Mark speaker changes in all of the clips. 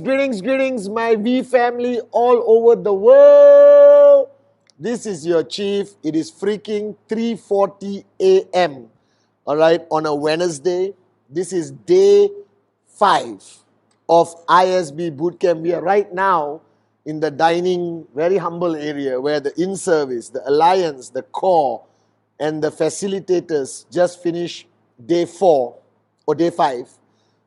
Speaker 1: Greetings, my V family all over the world. This is your chief. It is freaking 3:40 a.m. All right, on a Wednesday. This is day 5 of ISB Bootcamp. We are right now in the dining, very humble area where the in-service, the alliance, the core, and the facilitators just finished day 4 or day 5,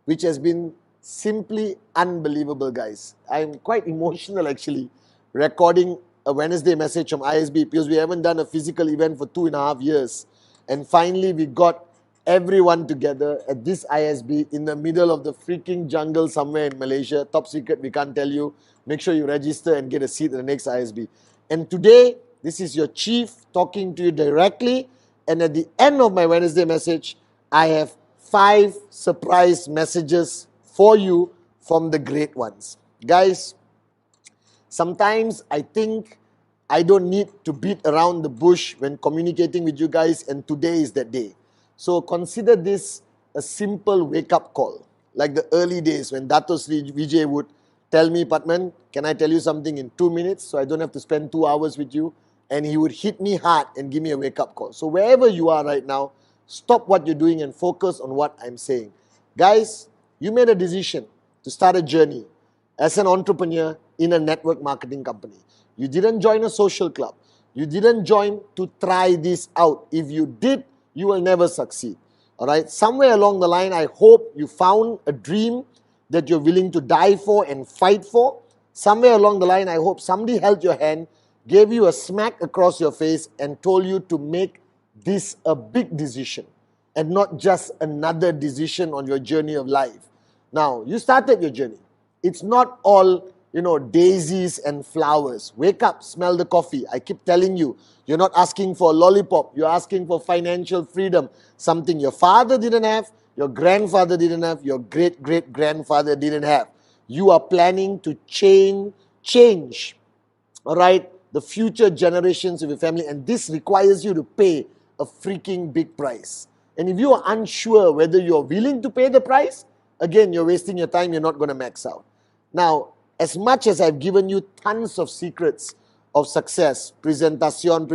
Speaker 1: which has been simply unbelievable, guys. I'm quite emotional actually recording a Wednesday message from ISB because we haven't done a physical event for 2.5 years. And finally we got everyone together at this ISB in the middle of the freaking jungle somewhere in Malaysia. Top secret, we can't tell you. Make sure you register and get a seat at the next ISB. And today, this is your chief talking to you directly. And at the end of my Wednesday message, I have 5 surprise messages for you from the great ones. Guys, sometimes I think I don't need to beat around the bush when communicating with you guys, and today is that day. So consider this a simple wake-up call. Like the early days when Dato Sri Vijay would tell me, Pathman, can I tell you something in 2 minutes so I don't have to spend 2 hours with you? And he would hit me hard and give me a wake-up call. So wherever you are right now, stop what you're doing and focus on what I'm saying. Guys, you made a decision to start a journey as an entrepreneur in a network marketing company. You didn't join a social club. You didn't join to try this out. If you did, you will never succeed. All right? Somewhere along the line, I hope you found a dream that you're willing to die for and fight for. Somewhere along the line, I hope somebody held your hand, gave you a smack across your face and told you to make this a big decision and not just another decision on your journey of life. Now, you started your journey. It's not all, daisies and flowers. Wake up, smell the coffee. I keep telling you, you're not asking for a lollipop. You're asking for financial freedom. Something your father didn't have, your grandfather didn't have, your great-great-grandfather didn't have. You are planning to change, all right, the future generations of your family, and this requires you to pay a freaking big price. And if you are unsure whether you're willing to pay the price, again, you're wasting your time, you're not going to max out. Now, as much as I've given you tons of secrets of success, presentation,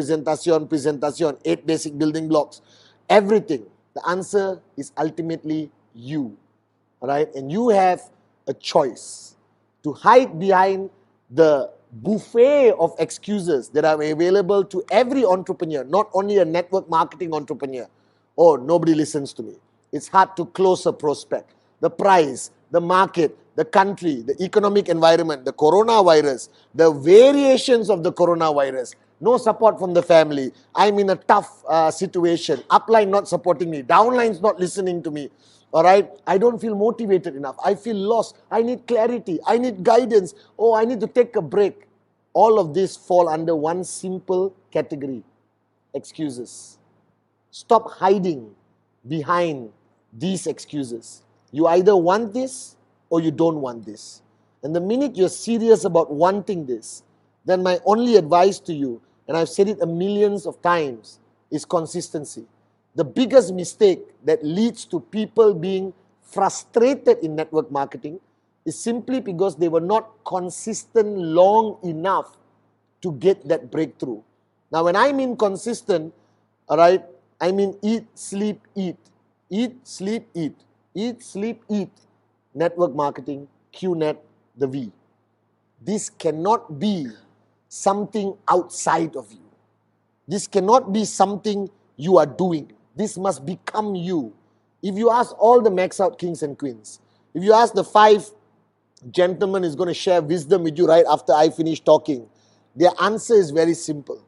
Speaker 1: 8 basic building blocks, everything, the answer is ultimately you. All right? And you have a choice to hide behind the buffet of excuses that are available to every entrepreneur, not only a network marketing entrepreneur. Oh, nobody listens to me. It's hard to close a prospect. The price, the market, the country, the economic environment, the coronavirus, the variations of the coronavirus, no support from the family. I'm in a tough situation. Upline not supporting me. Downline's not listening to me. All right? I don't feel motivated enough. I feel lost. I need clarity. I need guidance. Oh, I need to take a break. All of this fall under one simple category: excuses. Stop hiding behind these excuses. You either want this or you don't want this. And the minute you're serious about wanting this, then my only advice to you, and I've said it millions of times, is consistency. The biggest mistake that leads to people being frustrated in network marketing is simply because they were not consistent long enough to get that breakthrough. Now, when I mean consistent, all right, I mean eat, sleep, eat. Eat, sleep, eat. Eat, sleep, eat. Network marketing, qnet, the V. This cannot be something outside of you. This cannot be something you are doing. This must become you. If you ask all the max out kings and queens, if you ask the 5 gentlemen who's going to share wisdom with you right after I finish talking, their answer is very simple.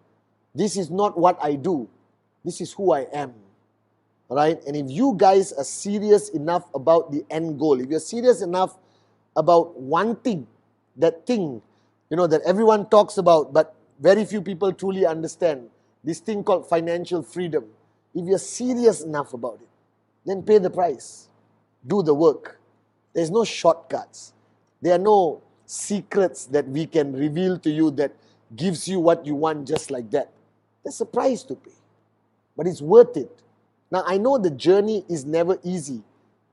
Speaker 1: This is not what I do. This is who I am. All right? And if you guys are serious enough about the end goal, if you're serious enough about wanting that thing, that everyone talks about, but very few people truly understand, this thing called financial freedom, if you're serious enough about it, then pay the price. Do the work. There's no shortcuts. There are no secrets that we can reveal to you that gives you what you want just like that. There's a price to pay. But it's worth it. Now, I know the journey is never easy,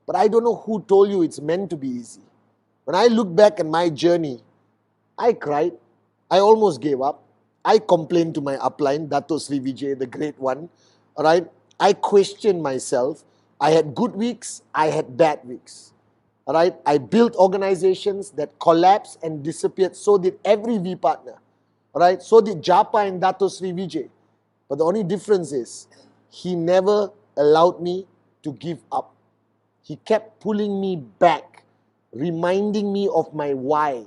Speaker 1: but I don't know who told you it's meant to be easy. When I look back at my journey, I cried. I almost gave up. I complained to my upline, Dato Sri Vijay, the great one. All right. I questioned myself. I had good weeks. I had bad weeks. All right. I built organizations that collapsed and disappeared. So did every V partner. All right. So did Japa and Dato Sri Vijay. But the only difference is he never allowed me to give up. He kept pulling me back, reminding me of my why,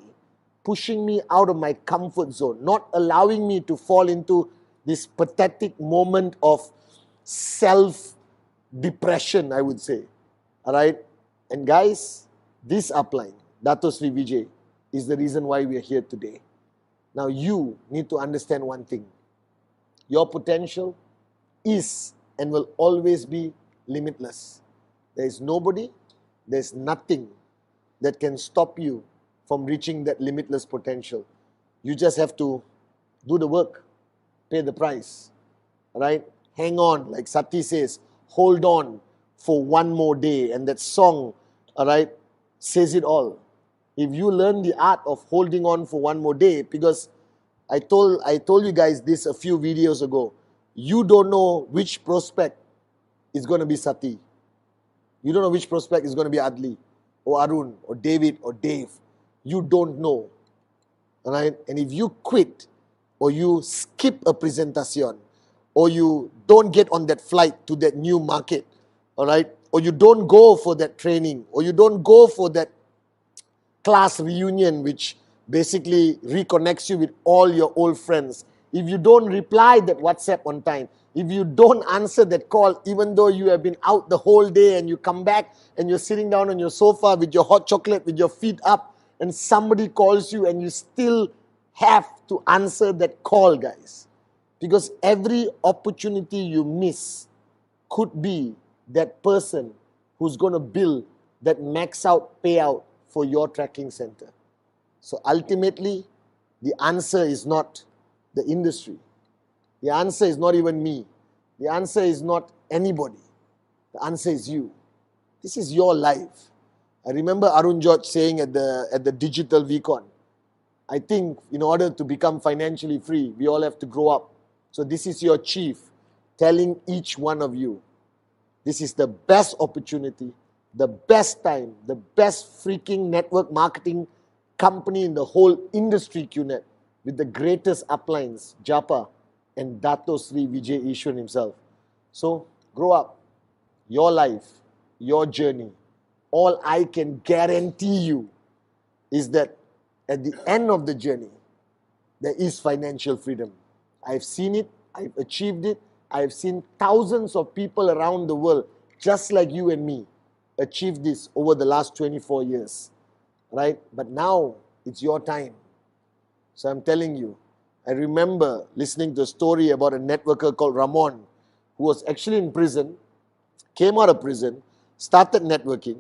Speaker 1: pushing me out of my comfort zone, not allowing me to fall into this pathetic moment of self-depression, I would say. All right? And guys, this upline, Dato Sri Vijay, is the reason why we are here today. Now you need to understand one thing. Your potential is and will always be limitless. There is nobody, there's nothing that can stop you from reaching that limitless potential. You just have to do the work, pay the price, right? Hang on, like Sati says, hold on for one more day. And that song, all right, says it all. If you learn the art of holding on for one more day, because I told you guys this a few videos ago, you don't know which prospect is going to be Sati. You don't know which prospect is going to be Adli, or Arun, or David, or Dave. You don't know. All right? And if you quit, or you skip a presentation, or you don't get on that flight to that new market, all right? Or you don't go for that training, or you don't go for that class reunion, which basically reconnects you with all your old friends. If you don't reply that WhatsApp on time, if you don't answer that call, even though you have been out the whole day and you come back and you're sitting down on your sofa with your hot chocolate, with your feet up, and somebody calls you and you still have to answer that call, guys. Because every opportunity you miss could be that person who's going to build that max out payout for your tracking center. So ultimately, the answer is not the industry. The answer is not even me. The answer is not anybody. The answer is you. This is your life. I remember Arun George saying at the digital VCon, I think in order to become financially free, we all have to grow up. So this is your chief telling each one of you, this is the best opportunity, the best time, the best freaking network marketing company in the whole industry, qnet, with the greatest uplines, Japa and Dato Sri Vijay Ishwan himself. So grow up, your life, your journey. All I can guarantee you is that at the end of the journey, there is financial freedom. I've seen it, I've achieved it, I've seen thousands of people around the world, just like you and me, achieve this over the last 24 years, right? But now, it's your time. So I'm telling you, I remember listening to a story about a networker called Ramon, who was actually in prison, came out of prison, started networking,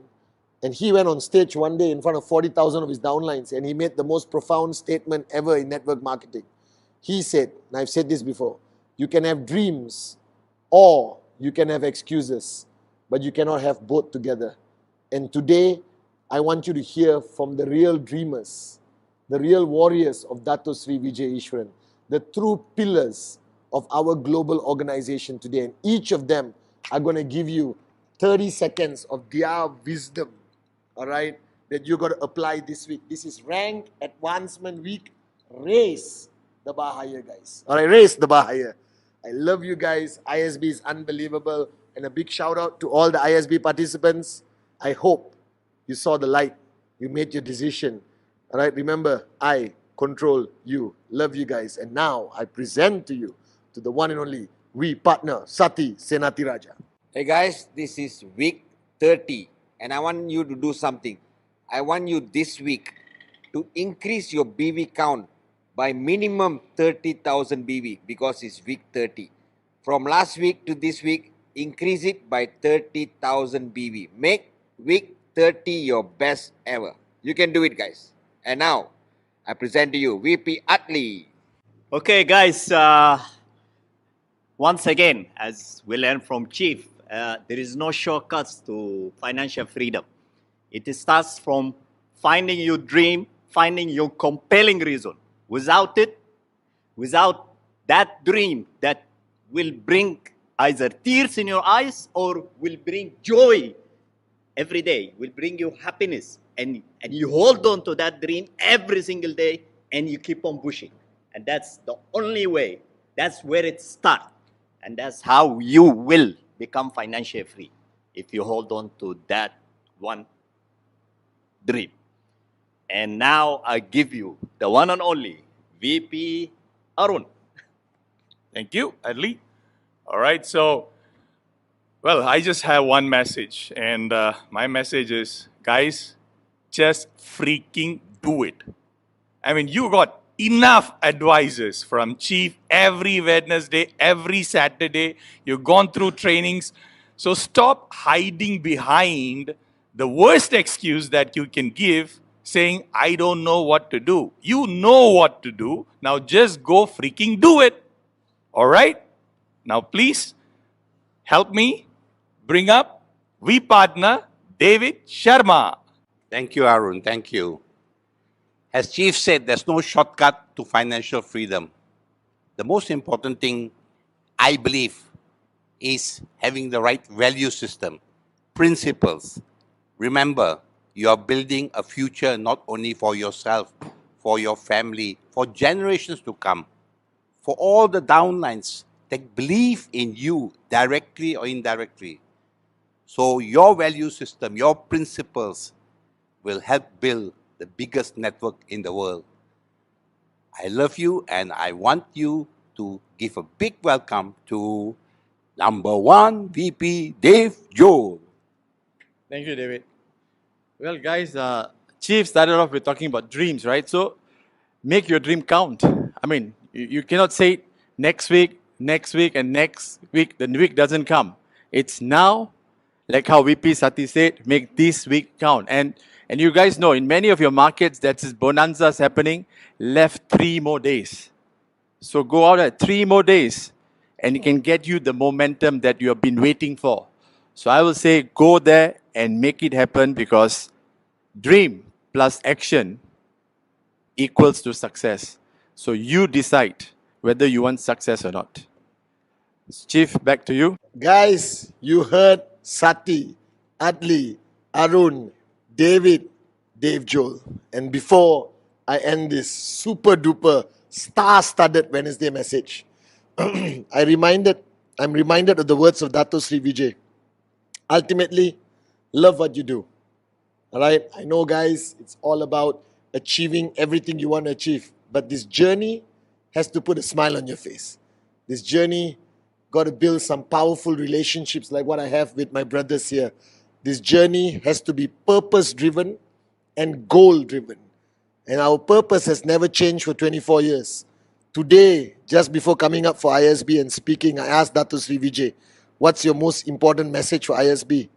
Speaker 1: and he went on stage one day in front of 40,000 of his downlines, and he made the most profound statement ever in network marketing. He said, and I've said this before, you can have dreams or you can have excuses, but you cannot have both together. And today, I want you to hear from the real dreamers, the real warriors of Dato Sri Vijay Ishwaran, the true pillars of our global organization today. And each of them are going to give you 30 seconds of their wisdom, all right, that you're going to apply this week. This is Rank Advancement Week. Raise the bar higher, guys. All right, raise the bar higher. I love you guys. ISB is unbelievable. And a big shout out to all the ISB participants. I hope you saw the light. You made your decision. All right, remember, I control you. Love you guys. And now I present to you, to the one and only we partner, Pathman Senathirajah.
Speaker 2: Hey guys, this is week 30 and I want you to do something. I want you this week to increase your BV count by minimum 30,000 BV because it's week 30. From last week to this week, increase it by 30,000 BV. Make week 30 your best ever. You can do it, guys. And now, I present to you VP Atli.
Speaker 3: Okay, guys, once again, as we learned from Chief, there is no shortcuts to financial freedom. It starts from finding your dream, finding your compelling reason. Without it, without that dream that will bring either tears in your eyes or will bring joy every day, will bring you happiness, and you hold on to that dream every single day and you keep on pushing. And that's the only way. That's where it starts. And that's how you will become financially free, if you hold on to that one dream. And now I give you the one and only VP Arun.
Speaker 4: Thank you, Adli. All right, so, well, I just have one message, and my message is, guys, just freaking do it. I mean, you got enough advisors from Chief every Wednesday, every Saturday. You've gone through trainings. So stop hiding behind the worst excuse that you can give, saying, I don't know what to do. You know what to do. Now just go freaking do it. All right? Now please help me bring up we partner David Sharma.
Speaker 5: Thank you, Arun. Thank you. As Chief said, there's no shortcut to financial freedom. The most important thing, I believe, is having the right value system, principles. Remember, you are building a future not only for yourself, for your family, for generations to come, for all the downlines that believe in you directly or indirectly. So your value system, your principles will help build the biggest network in the world. I love you, and I want you to give a big welcome to number one VP Dave Joel.
Speaker 6: Thank you, David. Well, guys, Chief started off with talking about dreams, right? So make your dream count. I mean, you cannot say next week, and next week, the week doesn't come. It's now, like how VP Sati said, make this week count. And you guys know, in many of your markets, that's bonanzas happening, left 3 more days. So go out at 3 more days, and it can get you the momentum that you have been waiting for. So I will say, go there and make it happen, because dream plus action equals to success. So you decide whether you want success or not. Chief, back to you.
Speaker 1: Guys, you heard Sati, Adli, Arun, David, Dave Joel. And before I end this super duper star-studded Wednesday message, I'm reminded of the words of Dato Sri Vijay. Ultimately, love what you do. All right? I know, guys, it's all about achieving everything you want to achieve. But this journey has to put a smile on your face. This journey got to build some powerful relationships like what I have with my brothers here. This journey has to be purpose-driven and goal-driven. And our purpose has never changed for 24 years. Today, just before coming up for ISB and speaking, I asked Dato Sri Vijay, what's your most important message for ISB?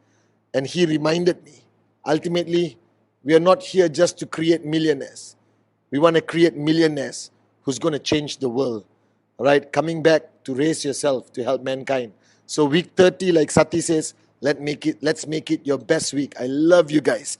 Speaker 1: And he reminded me, ultimately, we are not here just to create millionaires. We want to create millionaires who's going to change the world. All right, coming back to raise yourself to help mankind. So week 30, like Sati says, let's make it your best week. I love you guys.